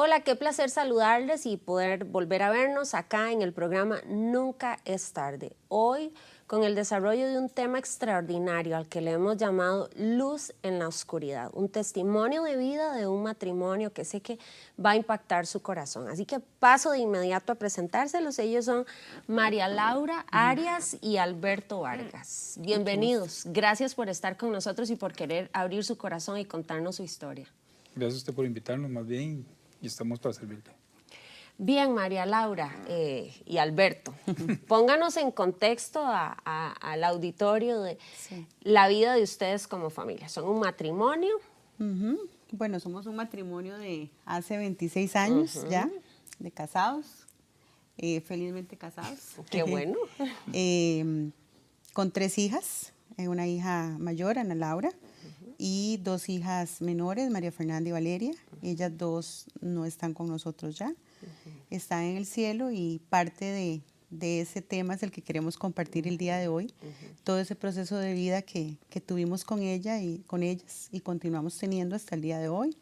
Hola, qué placer saludarles y poder volver a vernos acá en el programa Nunca es tarde. Hoy con el desarrollo de un tema extraordinario al que le hemos llamado Luz en la Oscuridad, un testimonio de vida de un matrimonio que sé que va a impactar su corazón. Así que paso de inmediato a presentárselos. Ellos son María Laura Arias y Alberto Vargas. Bienvenidos. Gracias por estar con nosotros y por querer abrir su corazón y contarnos su historia. Gracias a usted por invitarnos, más bien, y estamos para servirle. Bien, María Laura y Alberto, pónganos en contexto al auditorio de la vida de ustedes como familia. ¿Son un matrimonio? Bueno, somos un matrimonio de hace 26 años ya, de casados, felizmente casados. Qué bueno. Con 3 hijas, una hija mayor, Ana Laura, y 2 hijas menores, María Fernanda y Valeria. Ellas 2 no están con nosotros ya, están en el cielo, y parte de ese tema es el que queremos compartir el día de hoy. Todo ese proceso de vida que tuvimos con ella y con ellas y continuamos teniendo hasta el día de hoy.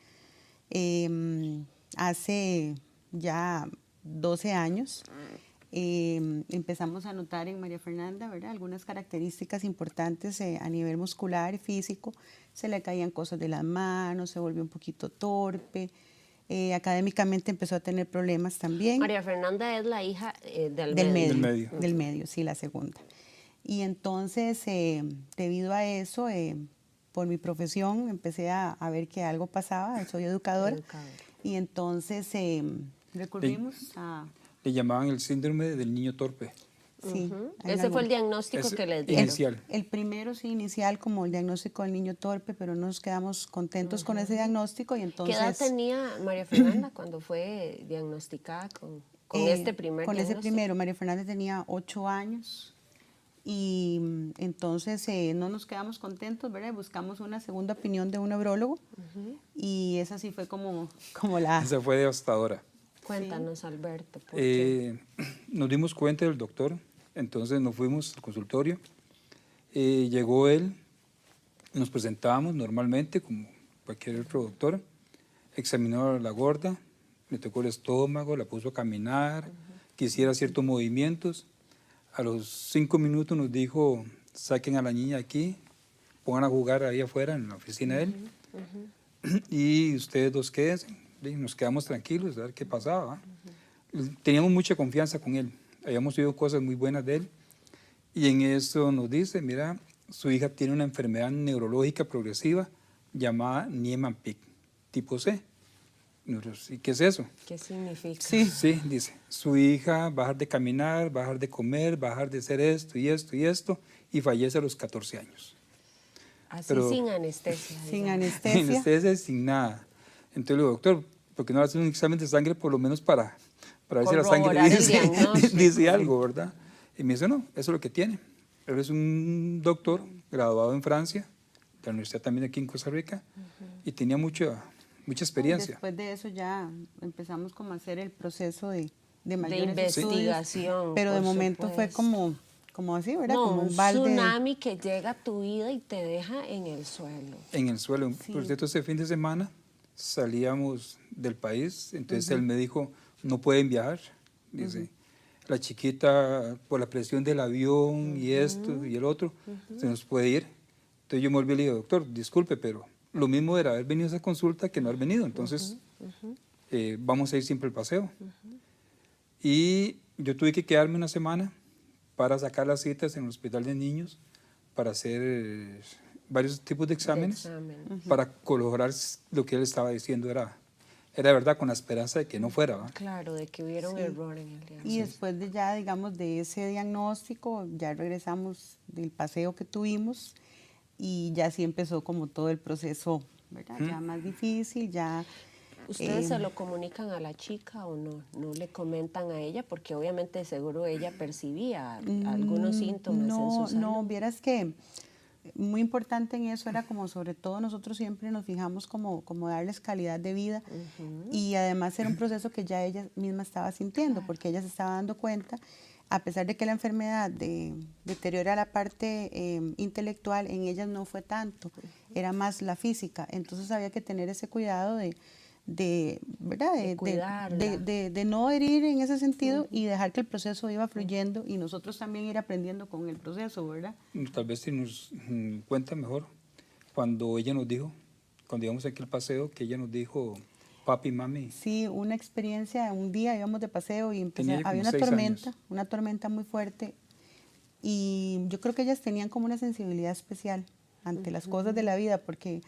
Hace ya 12 años empezamos a notar en María Fernanda, ¿verdad?, algunas características importantes a nivel muscular y físico. Se le caían cosas de las manos, se volvió un poquito torpe. Académicamente empezó a tener problemas también. María Fernanda es la hija del medio. Del medio, sí, la segunda. Y entonces, debido a eso, por mi profesión, empecé a ver que algo pasaba. Soy educadora. Y entonces recurrimos a... Le llamaban el síndrome del niño torpe. Sí. Ese fue el diagnóstico que les dieron. Inicial. El primero, sí, inicial, como el diagnóstico del niño torpe, pero no nos quedamos contentos con ese diagnóstico y entonces... ¿Qué edad tenía María Fernanda cuando fue diagnosticada con este primer Con diagnóstico? ese primero, María Fernanda tenía 8 años y entonces no nos quedamos contentos, ¿verdad? Buscamos una segunda opinión de un neurólogo y esa sí fue como la... Esa fue devastadora. Cuéntanos, Alberto. ¿Por qué? Nos dimos cuenta del doctor, entonces nos fuimos al consultorio. Llegó él, nos presentamos normalmente como cualquier otro doctor, examinó a la gorda, le tocó el estómago, la puso a caminar, que hiciera ciertos movimientos. A los 5 minutos nos dijo, saquen a la niña aquí, pongan a jugar ahí afuera en la oficina de él, y ustedes dos quédense. Y nos quedamos tranquilos a ver qué pasaba. Teníamos mucha confianza con él, habíamos oído cosas muy buenas de él, y en eso nos dice, mira, su hija tiene una enfermedad neurológica progresiva llamada Niemann-Pick, tipo C. ¿Y qué es eso? ¿Qué significa? Sí, dice, su hija va a dejar de caminar, va a dejar de comer, va a dejar de hacer esto y esto y esto, y fallece a los 14 años. Así, pero sin anestesia. Sin digamos. anestesia. Sin anestesia, sin nada. Entonces le digo, doctor, ¿por qué no hace un examen de sangre por lo menos para ver si la sangre Corroborar el diagnóstico. dice algo, ¿verdad? Y me dice, no, eso es lo que tiene. Él es un doctor graduado en Francia, de la universidad también aquí en Costa Rica, y tenía mucha experiencia. Después de eso ya empezamos como a hacer el proceso de mayores investigación. pero de por momento fue supuesto. como así, ¿verdad? No, como un balde tsunami que llega a tu vida y te deja en el suelo. En el suelo. Por cierto, ese fin de semana salíamos del país, entonces él me dijo, no pueden viajar, dice, la chiquita por la presión del avión y esto y el otro, se nos puede ir. Entonces yo me volví y le dije, doctor, disculpe, pero lo mismo era haber venido a esa consulta que no haber venido, entonces vamos a ir siempre al paseo. Y yo tuve que quedarme una semana para sacar las citas en el hospital de niños, para hacer varios tipos de exámenes, para corroborar lo que él estaba diciendo era verdad, con la esperanza de que no fuera, ¿va? Claro, de que hubiera un error en el diagnóstico. Y después de ya, digamos, de ese diagnóstico, ya regresamos del paseo que tuvimos y ya sí empezó como todo el proceso, ¿verdad? Ya más difícil, ya... ¿Ustedes se lo comunican a la chica o no? ¿No le comentan a ella? Porque obviamente seguro ella percibía algunos síntomas en su salud. No, vieras que muy importante en eso era como sobre todo nosotros siempre nos fijamos como darles calidad de vida y además era un proceso que ya ella misma estaba sintiendo porque ella se estaba dando cuenta, a pesar de que la enfermedad deteriora la parte intelectual, en ellas no fue tanto, era más la física, entonces había que tener ese cuidado de ¿verdad? Cuidarla. De no herir en ese sentido y dejar que el proceso iba fluyendo y nosotros también ir aprendiendo con el proceso, ¿verdad? Tal vez si nos cuenta mejor, cuando ella nos dijo, cuando íbamos aquí al paseo, que ella nos dijo, papi, mami. Sí, una experiencia, un día íbamos de paseo y Tenía había como 6 años. una tormenta muy fuerte y yo creo que ellas tenían como una sensibilidad especial ante las cosas de la vida porque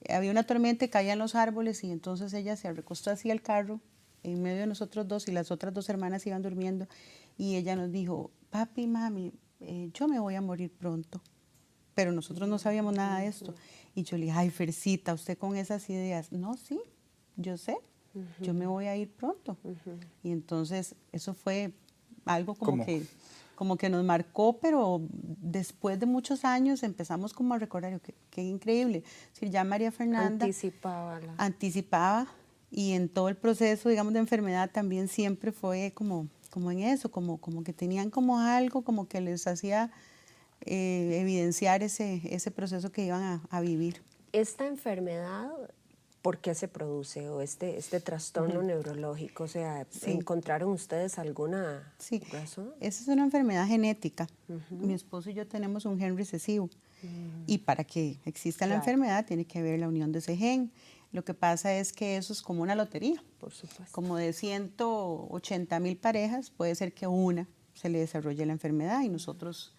había una tormenta y caían los árboles y entonces ella se recostó hacia el carro en medio de nosotros dos y las otras 2 hermanas iban durmiendo y ella nos dijo, papi, mami, yo me voy a morir pronto. Pero nosotros no sabíamos nada de esto. Y yo le dije, ay, Fercita, usted con esas ideas. No, sí, yo sé, yo me voy a ir pronto. Y entonces eso fue algo ¿Cómo? como que nos marcó, pero después de muchos años empezamos como a recordar, qué increíble. Es decir, ya María Fernanda anticipaba y en todo el proceso, digamos, de enfermedad también siempre fue como en eso, como que tenían como algo, como que les hacía evidenciar ese proceso que iban a vivir. Esta enfermedad, ¿por qué se produce? O este trastorno neurológico, o sea, Sí. ¿encontraron ustedes alguna Sí, razón? esa es una enfermedad genética. Mi esposo y yo tenemos un gen recesivo. Y para que exista la Claro. enfermedad tiene que haber la unión de ese gen. Lo que pasa es que eso es como una lotería. Por supuesto. Como de 180,000 parejas, puede ser que una se le desarrolle la enfermedad y nosotros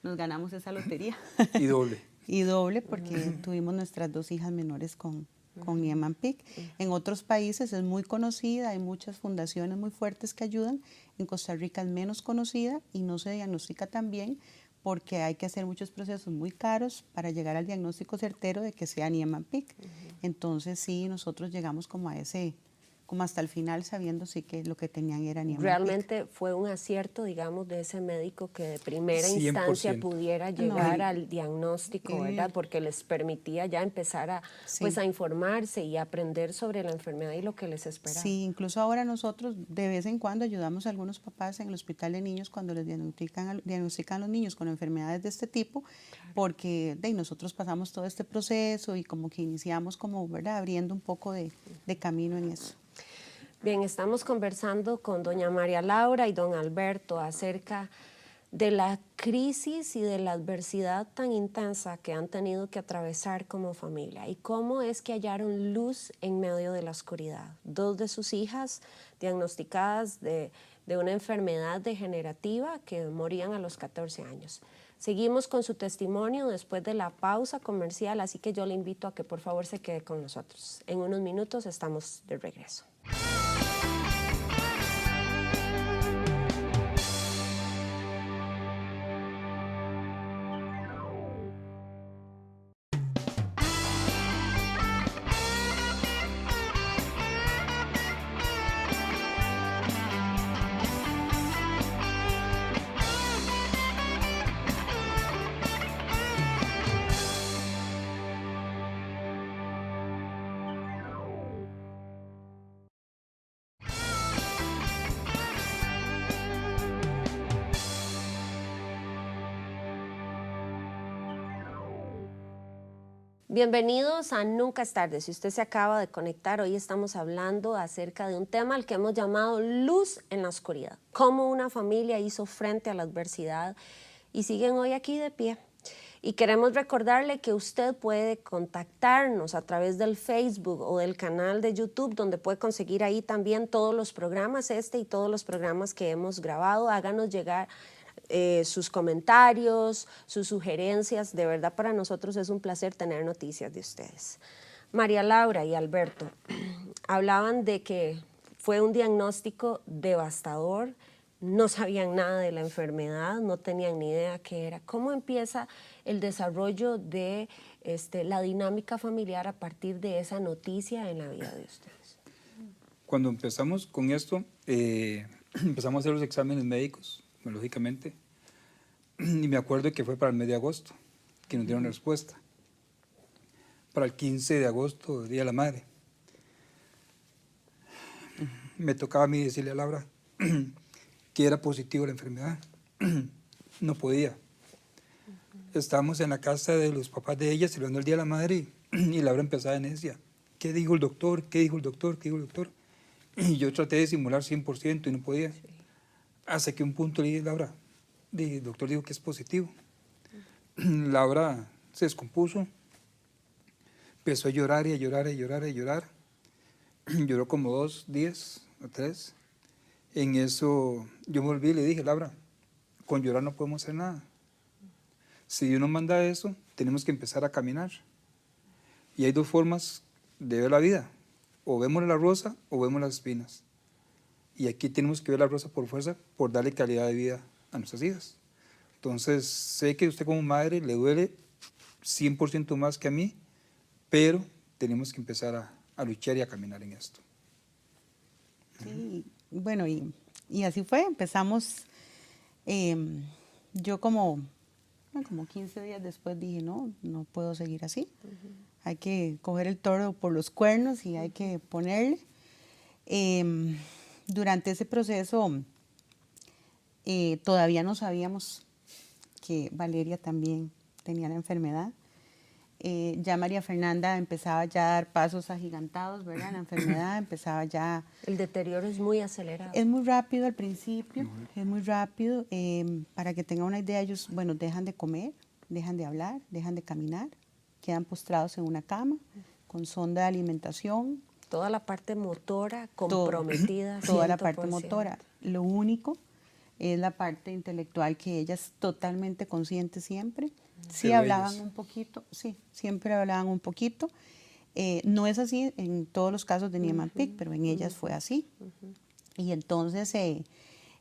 nos ganamos esa lotería. Y doble. Y doble porque tuvimos nuestras 2 hijas menores con Niemann-Pick. En otros países es muy conocida, hay muchas fundaciones muy fuertes que ayudan. En Costa Rica es menos conocida y no se diagnostica tan bien porque hay que hacer muchos procesos muy caros para llegar al diagnóstico certero de que sea Niemann-Pick. Entonces sí, nosotros llegamos como hasta el final sabiendo sí que lo que tenían era Niemann-Pick. Realmente fue un acierto, digamos, de ese médico que de primera 100%. instancia pudiera llegar No, al diagnóstico, ¿verdad? Porque les permitía ya empezar a, Sí. pues, a informarse y a aprender sobre la enfermedad y lo que les esperaba. Sí, incluso ahora nosotros de vez en cuando ayudamos a algunos papás en el hospital de niños cuando les diagnostican a los niños con enfermedades de este tipo, porque nosotros pasamos todo este proceso y como que iniciamos como, ¿verdad? Abriendo un poco de camino en eso. Bien, estamos conversando con doña María Laura y don Alberto acerca de la crisis y de la adversidad tan intensa que han tenido que atravesar como familia y cómo es que hallaron luz en medio de la oscuridad. 2 de sus hijas diagnosticadas de una enfermedad degenerativa que morían a los 14 años. Seguimos con su testimonio después de la pausa comercial, así que yo le invito a que por favor se quede con nosotros. En unos minutos estamos de regreso. Bienvenidos a Nunca es tarde. Si usted se acaba de conectar, hoy estamos hablando acerca de un tema al que hemos llamado luz en la oscuridad. Cómo una familia hizo frente a la adversidad y siguen hoy aquí de pie. Y queremos recordarle que usted puede contactarnos a través del Facebook o del canal de YouTube, donde puede conseguir ahí también todos los programas, y todos los programas que hemos grabado. Háganos llegar sus comentarios, sus sugerencias. De verdad, para nosotros es un placer tener noticias de ustedes. María Laura y Alberto hablaban de que fue un diagnóstico devastador, no sabían nada de la enfermedad, no tenían ni idea qué era. ¿Cómo empieza el desarrollo de la dinámica familiar a partir de esa noticia en la vida de ustedes? Cuando empezamos con esto, empezamos a hacer los exámenes médicos, lógicamente, y me acuerdo que fue para el mes de agosto que nos dieron la respuesta. Para el 15 de agosto, Día de la Madre. Me tocaba a mí decirle a Laura que era positivo la enfermedad. No podía. Estábamos en la casa de los papás de ella celebrando el Día de la Madre y Laura empezaba en necia. ¿qué dijo el doctor? ¿Qué dijo el doctor? ¿Qué dijo el doctor? Y yo traté de simular 100% y no podía. Sí. Hasta que un punto le dije, Laura, el doctor dijo que es positivo. Laura se descompuso, empezó a llorar y a llorar y a llorar y a llorar. Lloró como 2 días o 3. En eso yo me volví y le dije, Laura, con llorar no podemos hacer nada. Si Dios nos manda eso, tenemos que empezar a caminar. Y hay 2 formas de ver la vida. O vemos la rosa o vemos las espinas. Y aquí tenemos que ver la rosa por fuerza, por darle calidad de vida a nuestras hijas. Entonces, sé que usted como madre le duele 100% más que a mí, pero tenemos que empezar a luchar y a caminar en esto. Sí, bueno, y así fue, empezamos, yo como 15 días después dije, no puedo seguir así, hay que coger el toro por los cuernos y hay que ponerle. Durante ese proceso todavía no sabíamos que Valeria también tenía la enfermedad. Ya María Fernanda empezaba ya a dar pasos agigantados, ¿verdad? La enfermedad empezaba ya... El deterioro es muy acelerado. Es muy rápido al principio, es muy rápido. Para que tengan una idea, ellos, bueno, dejan de comer, dejan de hablar, dejan de caminar, quedan postrados en una cama, con sonda de alimentación. Toda la parte motora comprometida. Toda la parte motora. Lo único es la parte intelectual, que ella es totalmente consciente siempre. Sí hablaban un poquito, sí, siempre hablaban un poquito. No es así en todos los casos de Niemann-Pick, pero en ellas fue así. Y entonces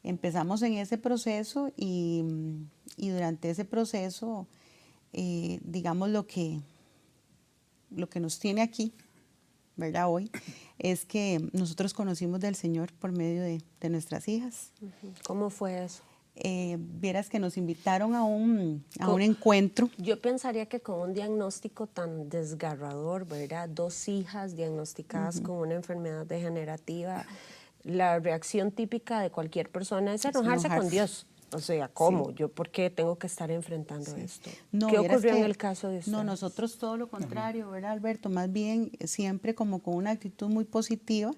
empezamos en ese proceso y durante ese proceso, digamos, lo que nos tiene aquí, ¿verdad? Hoy, es que nosotros conocimos del Señor por medio de nuestras hijas. ¿Cómo fue eso? Vieras que nos invitaron a un encuentro. Yo pensaría que con un diagnóstico tan desgarrador, ¿verdad? 2 hijas diagnosticadas con una enfermedad degenerativa, la reacción típica de cualquier persona es enojarse con Dios. O sea, ¿cómo? Sí. ¿Yo por qué tengo que estar enfrentando esto? No, ¿Qué ocurrió en el caso de usted? No, nosotros todo lo contrario, ¿verdad, Alberto? Más bien siempre como con una actitud muy positiva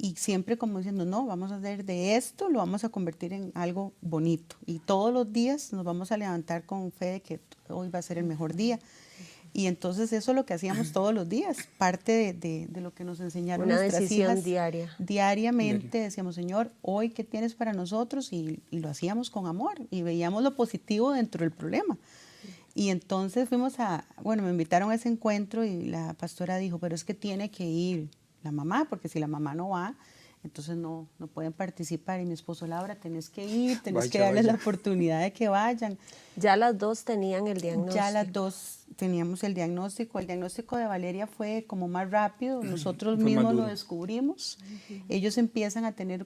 y siempre como diciendo, no, vamos a hacer de esto, lo vamos a convertir en algo bonito. Y todos los días nos vamos a levantar con fe de que hoy va a ser el mejor día. Y entonces eso es lo que hacíamos todos los días, parte de lo que nos enseñaron nuestras hijas. Una decisión diaria. Diariamente decíamos, Señor, hoy ¿qué tienes para nosotros? Y lo hacíamos con amor y veíamos lo positivo dentro del problema. Y entonces me invitaron a ese encuentro y la pastora dijo, pero es que tiene que ir la mamá, porque si la mamá no va, entonces no pueden participar. Y mi esposo, Laura, tenés que ir, tenés que darles la oportunidad de que vayan. Ya las 2 tenían el diagnóstico. Ya las 2 teníamos el diagnóstico. El diagnóstico de Valeria fue como más rápido, nosotros mismos lo descubrimos. Ellos empiezan a tener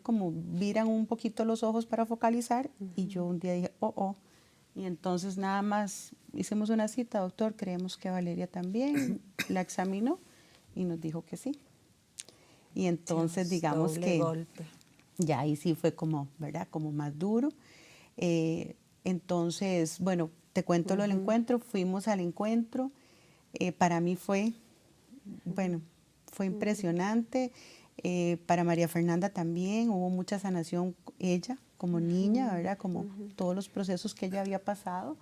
viran un poquito los ojos para focalizar y yo un día dije, y entonces nada más hicimos una cita, doctor, creemos que Valeria también, la examinó y nos dijo que sí. Y entonces digamos que golpe. Ya ahí sí fue como, ¿verdad? Como más duro. Entonces, bueno, te cuento lo del encuentro, fuimos al encuentro, para mí fue impresionante, para María Fernanda también, hubo mucha sanación ella como niña, ¿verdad? Como todos los procesos que ella había pasado.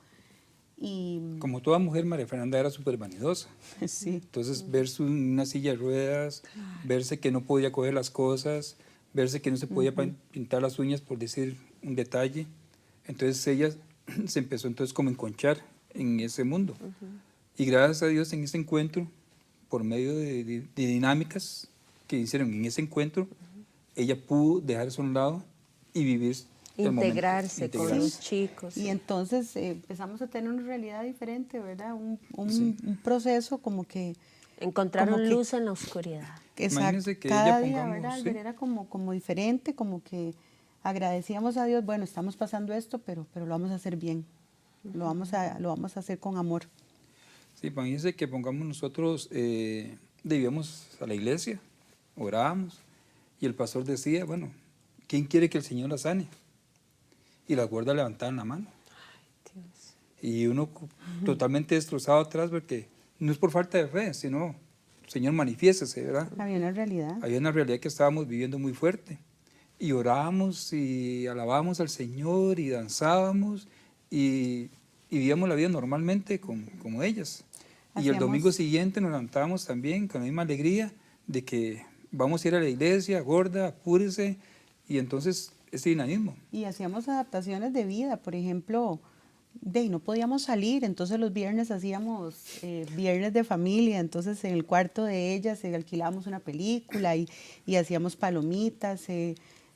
Y como toda mujer, María Fernanda era súper vanidosa. Sí. Entonces, verse en una silla de ruedas, verse que no podía coger las cosas, verse que no se podía pintar las uñas, por decir un detalle. Entonces, ella se empezó entonces como a enconchar en ese mundo. Y gracias a Dios en ese encuentro, por medio de dinámicas que hicieron en ese encuentro, ella pudo dejar eso a un lado y vivir integrarse con los chicos. Y entonces empezamos a tener una realidad diferente, ¿verdad? Un proceso como que... Encontraron luz en la oscuridad. Exacto. Que cada día, ¿verdad? Sí. Era como diferente, como que agradecíamos a Dios, bueno, estamos pasando esto, pero lo vamos a hacer bien. Lo vamos a hacer con amor. Sí, imagínense que pongamos nosotros, debíamos a la iglesia, orábamos, y el pastor decía, bueno, ¿quién quiere que el Señor la sane? Y las guardas levantaban la mano. Ay, Dios. Y uno totalmente destrozado atrás, porque no es por falta de fe, sino Señor, manifiéstese, ¿verdad? Había una realidad. Había una realidad que estábamos viviendo muy fuerte. Y orábamos y alabábamos al Señor y danzábamos y vivíamos la vida normalmente como ellas. Y el domingo siguiente nos levantábamos también con la misma alegría de que vamos a ir a la iglesia, gorda, apúrese, y entonces ese dinamismo. Y hacíamos adaptaciones de vida, por ejemplo, no podíamos salir, entonces los viernes hacíamos viernes de familia, entonces en el cuarto de ellas alquilábamos una película y hacíamos palomitas.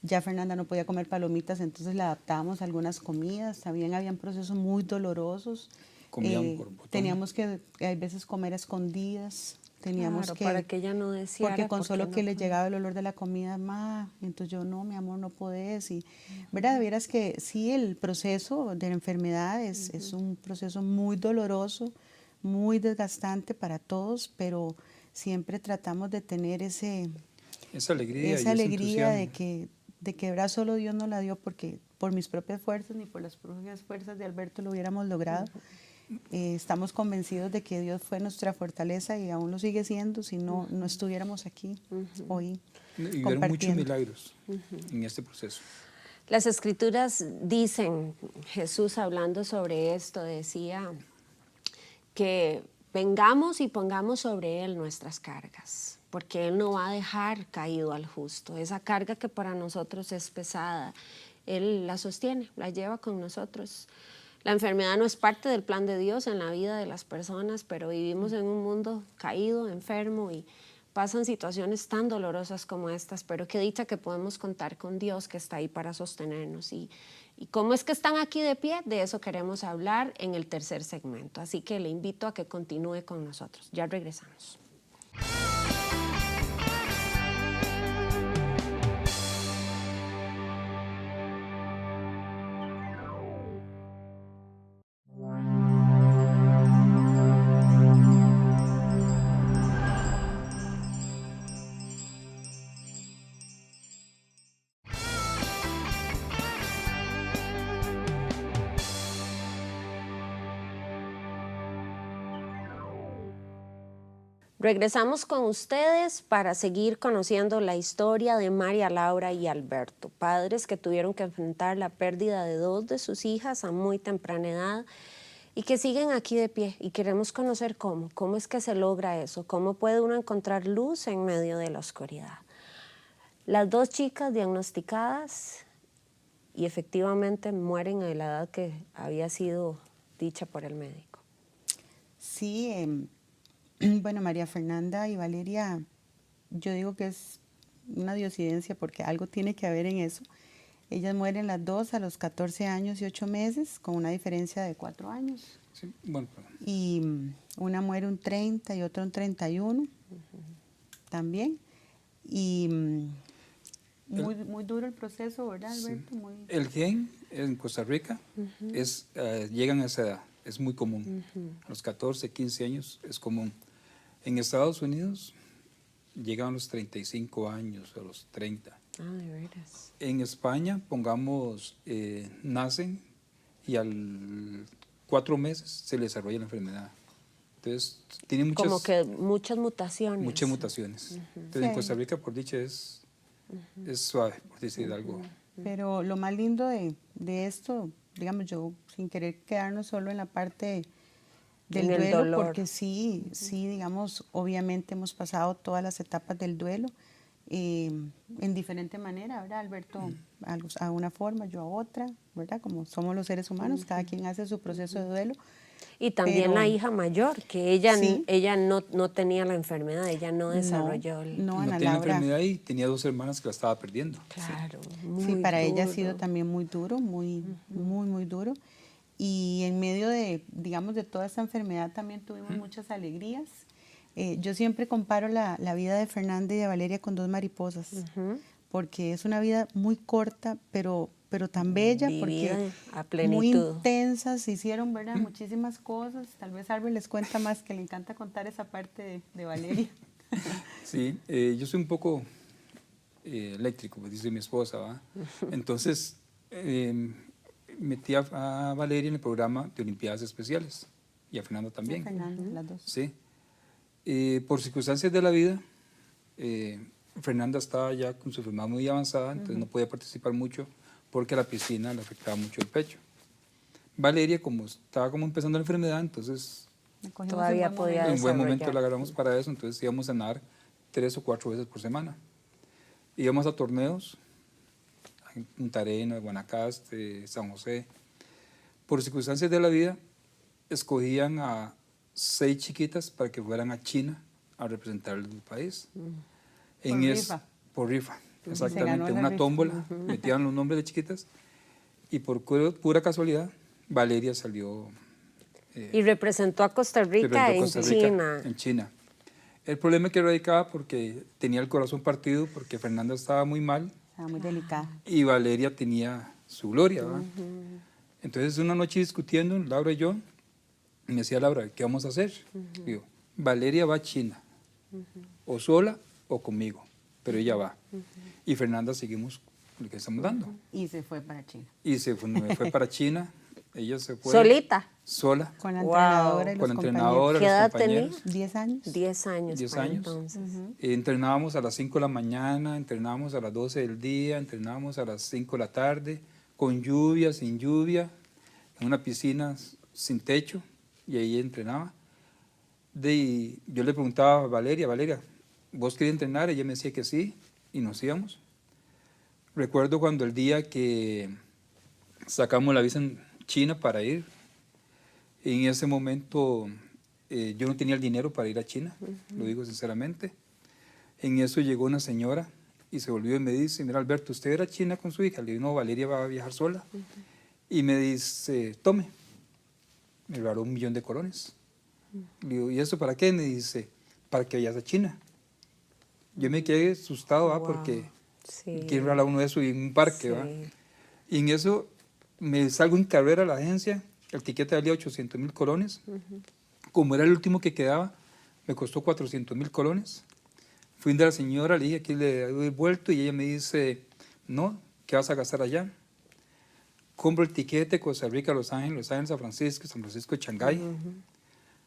Ya Fernanda no podía comer palomitas, entonces le adaptábamos algunas comidas. También habían procesos muy dolorosos. Comíamos por botón. Teníamos que a veces comer a escondidas. Teníamos Claro, que, para que ella no deseara. porque con solo que no le llegaba el olor de la comida, entonces yo, no, mi amor, no podés. Y, ¿verdad? Vieras que sí, el proceso de la enfermedad es un proceso muy doloroso, muy desgastante para todos, pero siempre tratamos de tener esa alegría de que verdad solo Dios nos la dio, porque por mis propias fuerzas ni por las propias fuerzas de Alberto lo hubiéramos logrado. Estamos convencidos de que Dios fue nuestra fortaleza y aún lo sigue siendo, si no, no estuviéramos aquí hoy y hubieron muchos milagros en este proceso. Las escrituras dicen, Jesús hablando sobre esto, decía que vengamos y pongamos sobre Él nuestras cargas, porque Él no va a dejar caído al justo. Esa carga que para nosotros es pesada, Él la sostiene, la lleva con nosotros. La enfermedad no es parte del plan de Dios en la vida de las personas, pero vivimos en un mundo caído, enfermo, y pasan situaciones tan dolorosas como estas, pero qué dicha que podemos contar con Dios que está ahí para sostenernos. ¿Y cómo es que están aquí de pie? De eso queremos hablar en el tercer segmento, así que le invito a que continúe con nosotros. Ya regresamos. Regresamos con ustedes para seguir conociendo la historia de María Laura y Alberto, padres que tuvieron que enfrentar la pérdida de 2 de sus hijas a muy temprana edad y que siguen aquí de pie, y queremos conocer cómo es que se logra eso, cómo puede uno encontrar luz en medio de la oscuridad. Las 2 chicas diagnosticadas y efectivamente mueren a la edad que había sido dicha por el médico. Sí, bueno, María Fernanda y Valeria, yo digo que es una diosidencia porque algo tiene que haber en eso. Ellas mueren las 2 a los 14 años y 8 meses, con una diferencia de 4 años. Sí, bueno, y una muere un 30 y otra un 31 también. Y muy duro el proceso, ¿verdad, Alberto? Sí. Muy... El gen en Costa Rica llegan a esa edad, es muy común. A los 14, 15 años es común. En Estados Unidos llegan a los 35 años, a los 30. Ah, de veras. En España, pongamos, nacen y al 4 meses se les desarrolla la enfermedad. Entonces, tiene muchas... Como que muchas mutaciones. Muchas mutaciones. Entonces, Sí. en Costa Rica, por dicha, es suave, por decir algo. Pero lo más lindo de esto, digamos, yo sin querer quedarnos solo en la parte del En el duelo, dolor. porque sí, digamos, obviamente hemos pasado todas las etapas del duelo en diferente manera, ¿verdad, Alberto? A una forma, yo a otra, ¿verdad? Como somos los seres humanos, cada quien hace su proceso de duelo. Y también la hija mayor, que ella no tenía la enfermedad, ella no desarrolló no, Ana tenía la Laura. enfermedad y tenía 2 hermanas que la estaba perdiendo. Claro, Sí, para ella ha duro. sido también muy duro, muy duro. Y en medio de, digamos, de toda esta enfermedad también tuvimos muchas alegrías. Yo siempre comparo la vida de Fernanda y de Valeria con 2 mariposas, porque es una vida muy corta, pero tan bella, Vivida porque a muy plenitud. intensas, hicieron, ¿verdad? Muchísimas cosas. Tal vez Albert les cuenta más, que le encanta contar esa parte de Valeria. Sí, yo soy un poco eléctrico, pues dice mi esposa, ¿va? Entonces, metí a Valeria en el programa de Olimpiadas Especiales y a Fernanda también. Fernanda, las 2. Sí. Por circunstancias de la vida, Fernanda estaba ya con su enfermedad muy avanzada, entonces no podía participar mucho porque la piscina le afectaba mucho el pecho. Valeria, como estaba como empezando la enfermedad, entonces La cogimos Todavía en buen podía momento. en buen momento desarrollar. la agarramos para eso, entonces íbamos a nadar 3 o 4 veces por semana. Íbamos a torneos, en Punta Arenas, Guanacaste, San José. Por circunstancias de la vida, escogían a 6 chiquitas para que fueran a China a representar el país. Por rifa. Por rifa, Se ganó exactamente, la una rifa. tómbola, metían los nombres de chiquitas y por pura casualidad, Valeria salió Y representó a Costa Rica representó a en Costa Rica China. en China. El problema es que radicaba porque tenía el corazón partido, porque Fernanda estaba muy mal Estaba muy delicada. y Valeria tenía su gloria, ¿verdad? Entonces una noche discutiendo, Laura y yo, me decía Laura, ¿qué vamos a hacer? Digo, Valeria va a China, o sola o conmigo, pero ella va. Y Fernanda seguimos lo que estamos dando. Y se fue para China. Y me fue para China, ella se fue ¿Solita? sola, Con la Wow. entrenadora y con los la entrenadora, ¿Qué los edad compañeros. 10 años. 10 años. 10 para años. Entonces. Entrenábamos a las 5 de la mañana, entrenábamos a las 12 del día, entrenábamos a las 5 de la tarde, con lluvia, sin lluvia, en una piscina sin techo, y ahí entrenaba. Yo le preguntaba a Valeria, ¿vos querías entrenar? Ella me decía que sí, y nos íbamos. Recuerdo cuando el día que sacamos la visa en China para ir, en ese momento yo no tenía el dinero para ir a China, lo digo sinceramente. En eso llegó una señora y se volvió y me dice, mira Alberto, ¿usted era a China con su hija? Le digo, no, Valeria va a viajar sola. Y me dice, tome, me regaló 1 millón de colones. Le digo, ¿y eso para qué? Me dice, para que vayas a China. Yo me quedé asustado, Wow. porque Sí. quién regala uno de eso en un parque, ¿va? Sí. Y en eso me salgo en carrera a la agencia, el tiquete valía 800,000 colones. Como era el último que quedaba, me costó 400,000 colones. Fui de la señora, le dije, aquí le doy vuelto, y ella me dice, no, ¿qué vas a gastar allá? Compro el tiquete, Costa Rica, Los Ángeles a San Francisco, Shanghái.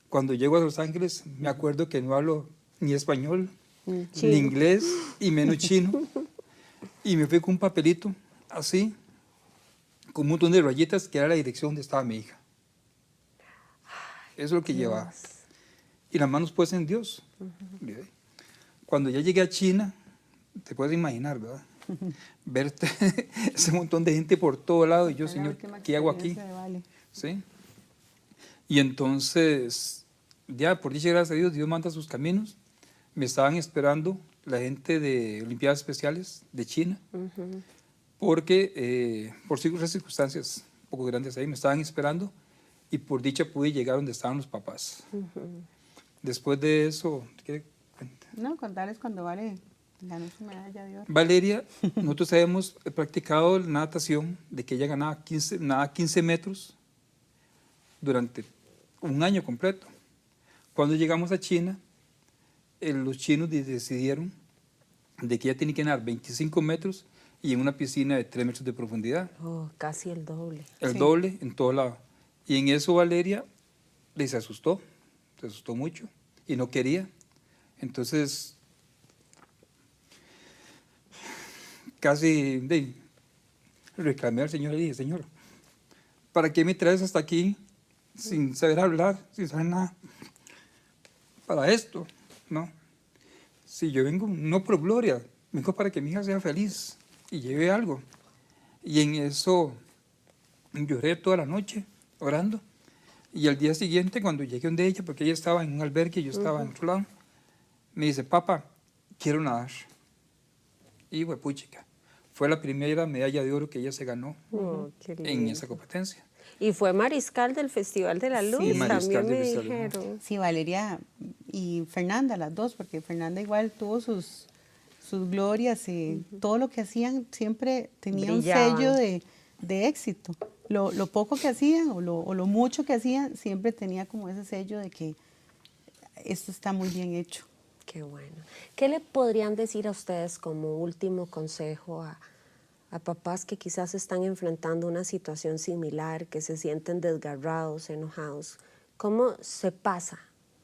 Cuando llego a Los Ángeles, me acuerdo que no hablo ni español, Chino. ni inglés, y menos chino. Y me fui con un papelito, así, con un montón de rayitas, que era la dirección donde estaba mi hija. Eso es lo que llevaba. Y las manos puestas en Dios. Cuando ya llegué a China, te puedes imaginar, ¿verdad? Verte ese montón de gente por todo lado, y yo, Fue la Señor, última ¿qué hago aquí? experiencia de Vale. ¿Sí? Y entonces, ya por dicha, gracias a Dios, Dios manda sus caminos. Me estaban esperando la gente de Olimpiadas Especiales de China, porque por circunstancias un poco grandes ahí, me estaban esperando, y por dicha pude llegar donde estaban los papás. Después de eso, ¿qué cuenta? No, contarles cuando Vale ganó su medalla de oro. Valeria, nosotros habíamos practicado natación, de que ella ganaba 15 metros durante un año completo. Cuando llegamos a China, los chinos decidieron de que ella tenía que nadar 25 metros y en una piscina de 3 metros de profundidad. Oh, casi el doble. El Sí. doble en todo lado. Y en eso Valeria se asustó mucho y no quería. Entonces, casi reclamé al Señor y dije, Señor, ¿para qué me traes hasta aquí sin saber hablar, sin saber nada? Para esto, ¿no? Si yo vengo no por gloria, vengo para que mi hija sea feliz y lleve algo. Y en eso lloré toda la noche orando. Y al día siguiente, cuando llegué donde ella, porque ella estaba en un albergue y yo estaba en otro lado, me dice, papá, quiero nadar. Y puchica, fue la primera medalla de oro que ella se ganó Oh, qué lindo. en esa competencia. Y fue mariscal del Festival de la Luz, Sí, mariscal también me del Festival de la Luz. dijeron. Sí, Valeria y Fernanda, las dos, porque Fernanda igual tuvo sus glorias y todo lo que hacían siempre tenía Brillaban. un sello de éxito. Lo poco que hacían o lo mucho que hacían siempre tenía como ese sello de que esto está muy bien hecho. Qué bueno. ¿Qué le podrían decir a ustedes como último consejo a papás que quizás están enfrentando una situación similar, que se sienten desgarrados, enojados? ¿Cómo se pasa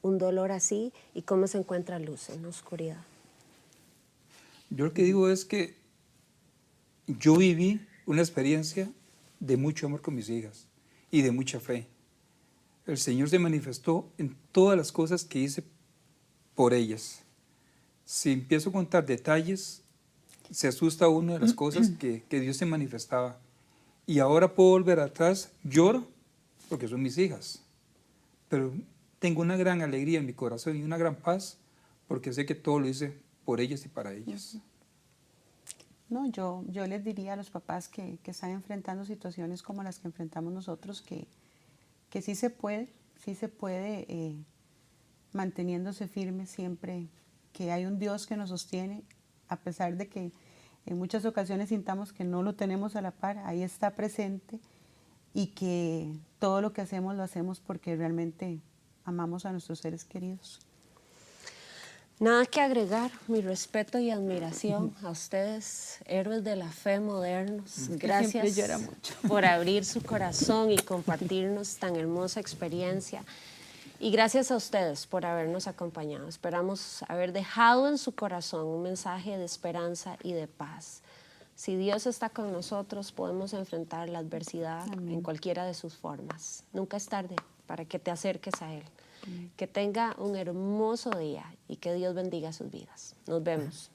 un dolor así y cómo se encuentra luz en la oscuridad? Yo lo que digo es que yo viví una experiencia de mucho amor con mis hijas y de mucha fe. El Señor se manifestó en todas las cosas que hice por ellas. Si empiezo a contar detalles, se asusta uno de las cosas que Dios se manifestaba. Y ahora puedo volver atrás, lloro porque son mis hijas, pero tengo una gran alegría en mi corazón y una gran paz porque sé que todo lo hice por ellas y para ellas. No, yo les diría a los papás que están enfrentando situaciones como las que enfrentamos nosotros, que sí se puede manteniéndose firme siempre, que hay un Dios que nos sostiene, a pesar de que en muchas ocasiones sintamos que no lo tenemos a la par, ahí está presente, y que todo lo que hacemos lo hacemos porque realmente amamos a nuestros seres queridos. Nada que agregar, mi respeto y admiración a ustedes, héroes de la fe modernos. Gracias siempre llora mucho. por abrir su corazón y compartirnos tan hermosa experiencia. Y gracias a ustedes por habernos acompañado. Esperamos haber dejado en su corazón un mensaje de esperanza y de paz. Si Dios está con nosotros, podemos enfrentar la adversidad en cualquiera de sus formas. Nunca es tarde para que te acerques a Él. Que tenga un hermoso día y que Dios bendiga sus vidas. Nos vemos.